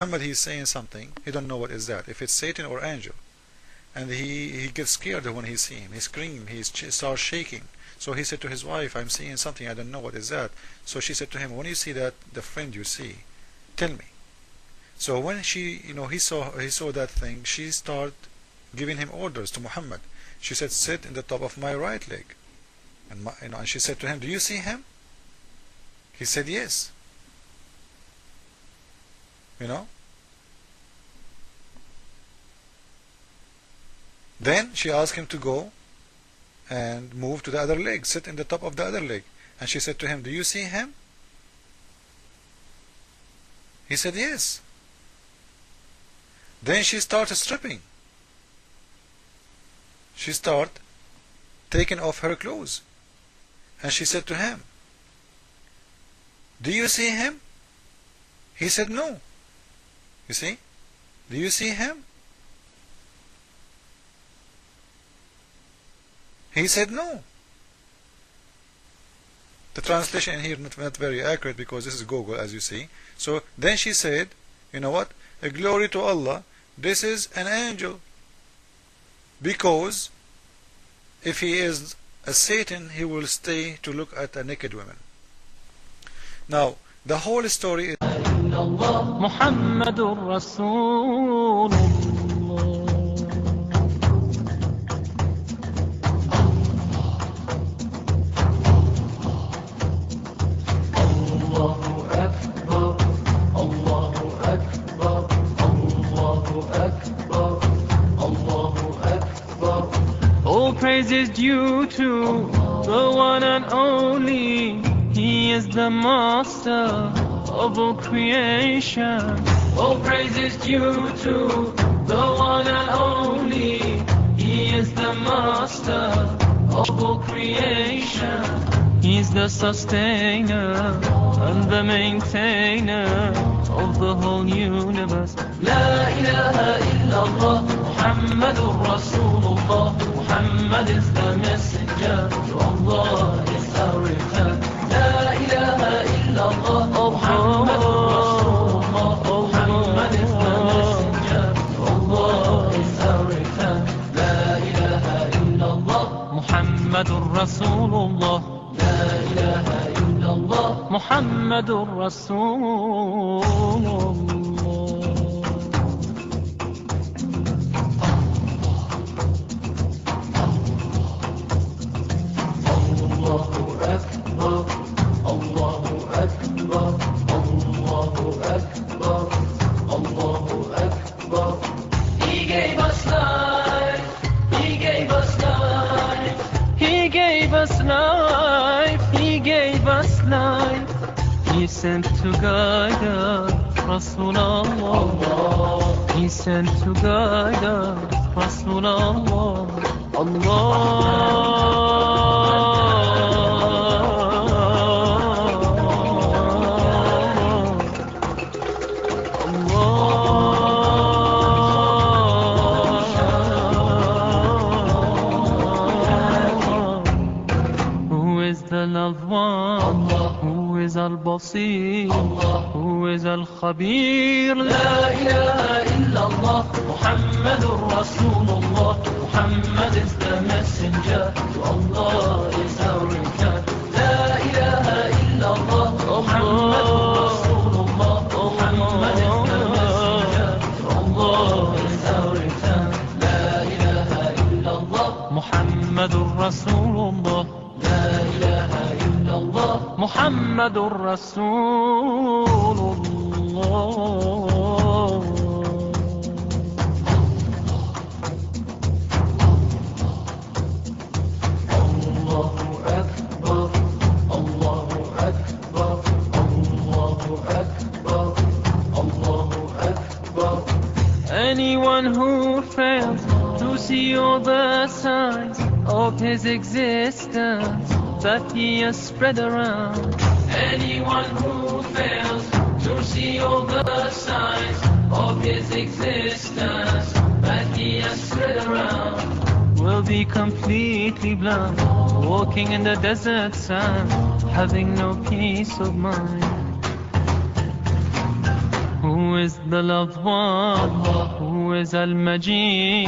Muhammad, he's saying something, he don't know what is that, if it's Satan or angel. And he gets scared when he sees him. He screams, he starts shaking. So he said to his wife, I'm seeing something, I don't know what is that. So she said to him, when you see that, the friend you see, tell me. So when she, he saw that thing, she started giving him orders to Muhammad. She said, sit in the top of my right leg. And and she said to him, do you see him? He said, yes. Then she asked him to go and move to the other leg, sit in the top of the other leg. And she said to him, do you see him? He said, yes. Then she started stripping. She started taking off her clothes. And she said to him, do you see him? He said, no. You see? Do you see him? He said, no. The translation here is not very accurate because this is Google, as you see. So then she said, you know what? Glory to Allah, this is an angel. Because if he is a Satan, he will stay to look at a naked woman. Now, the whole story is محمد رسول الله. الله أكبر الله أكبر الله أكبر الله أكبر. All praise is due to the one and only. He is the master of all creation. All praise is due to the one and only. He is the master of all creation. He's the sustainer and the maintainer of the whole universe. La ilaha illallah, Muhammadur Rasulullah. Muhammad is the messenger, to Allah is our return. La ilaha illallah, Muhammadur Rasulullah. Muhammad is the messenger, to Allah is our return. La ilaha illallah, Muhammadur Rasulullah. لا إله إلا الله محمد رسول الله. الله أكبر الله أكبر الله أكبر الله أكبر. He gave us life, He gave us life, He gave us life, He gave us life. He sent to guide us, Rasulullah. He sent to guide us, Rasulullah. The loved one, who is al-Basir, who is al-Khabir. La ilaha illallah, Muhammadur Rasulullah. Muhammad is the messenger, to Allah is our return. La ilaha illallah, Muhammadur Rasulullah. Muhammad is the messenger, to Allah is our return. La ilaha illallah, Muhammadur Rasulullah. لا إله إلا الله محمد رسول الله. الله أكبر الله أكبر الله أكبر الله أكبر. Anyone who fails to see all the signs of his existence that he has spread around. Anyone who fails to see all the signs of his existence that he has spread around will be completely blind, walking in the desert sand, having no peace of mind. Who is the loved one? Who is Al-Majid?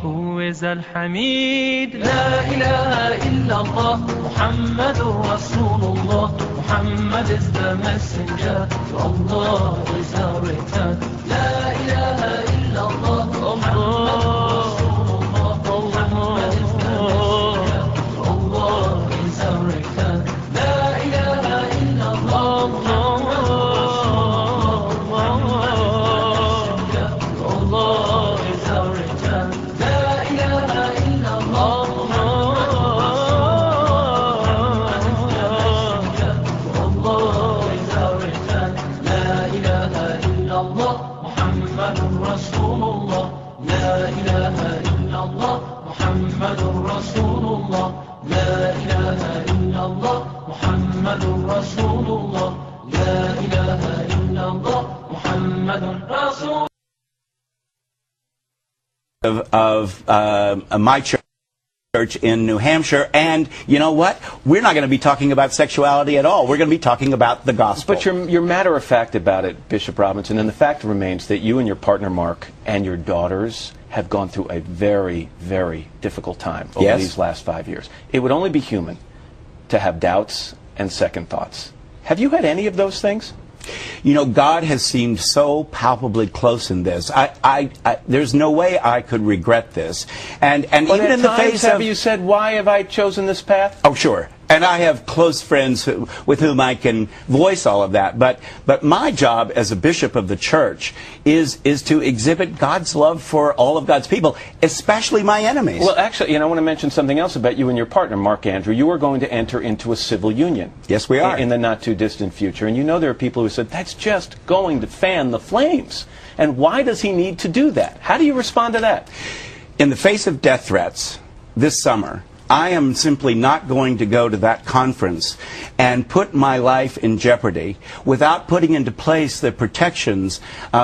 Who is Al-Hamid? La ilaha illallah, Muhammadur Rasulullah. Muhammad is the messenger, Allah is our return. La ilaha illallah, Muhammadur Rasulullah. Muhammad is the messenger, Allah is our return. La ilaha illallah, of my church in New Hampshire, and you know what? We're not going to be talking about sexuality at all. We're going to be talking about the gospel. But you're matter of fact about it, Bishop Robinson, and the fact remains that you and your partner Mark and your daughters have gone through a very, very difficult time over these last 5 years. It would only be human to have doubts and second thoughts. Have you had any of those things? You know, God has seemed so palpably close in this. There's no way I could regret this. And but even in the face of... have you said, why have I chosen this path? Oh, sure. And I have close friends with whom I can voice all of that. But my job as a bishop of the church is to exhibit God's love for all of God's people, especially my enemies. Well, actually, I want to mention something else about you and your partner, Mark Andrew. You are going to enter into a civil union. Yes, we are. In the not-too-distant future. And you know there are people who said, that's just going to fan the flames. And why does he need to do that? How do you respond to that? In the face of death threats this summer, I am simply not going to go to that conference and put my life in jeopardy without putting into place the protections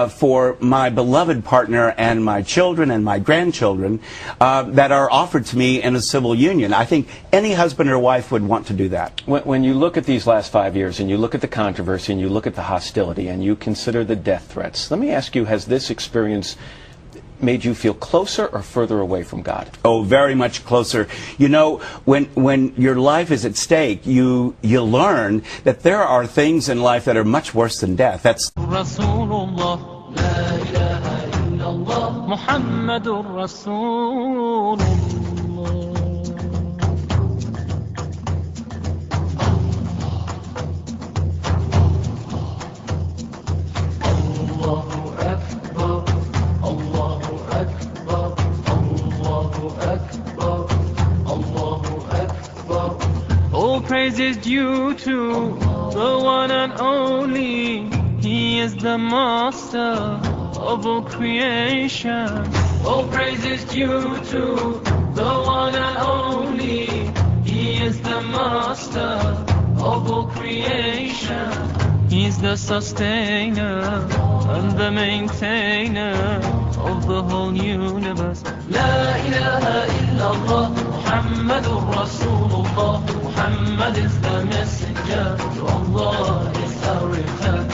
for my beloved partner and my children and my grandchildren that are offered to me in a civil union. I think any husband or wife would want to do that. When you look at these last 5 years and you look at the controversy and you look at the hostility and you consider the death threats, let me ask you, has this experience made you feel closer or further away from God? Oh, very much closer. You know, when your life is at stake, you learn that there are things in life that are much worse than death. That's Rasulullah, la ilaha illallah, Muhammadur Rasulullah. All praise is due to the one and only. He is the master of all creation. All praise is due to the one and only. He is the master of all creation. He's the sustainer and the maintainer of the whole universe. La ilaha illallah, Muhammadur Rasulullah. Muhammad is the messenger, to Allah is our return.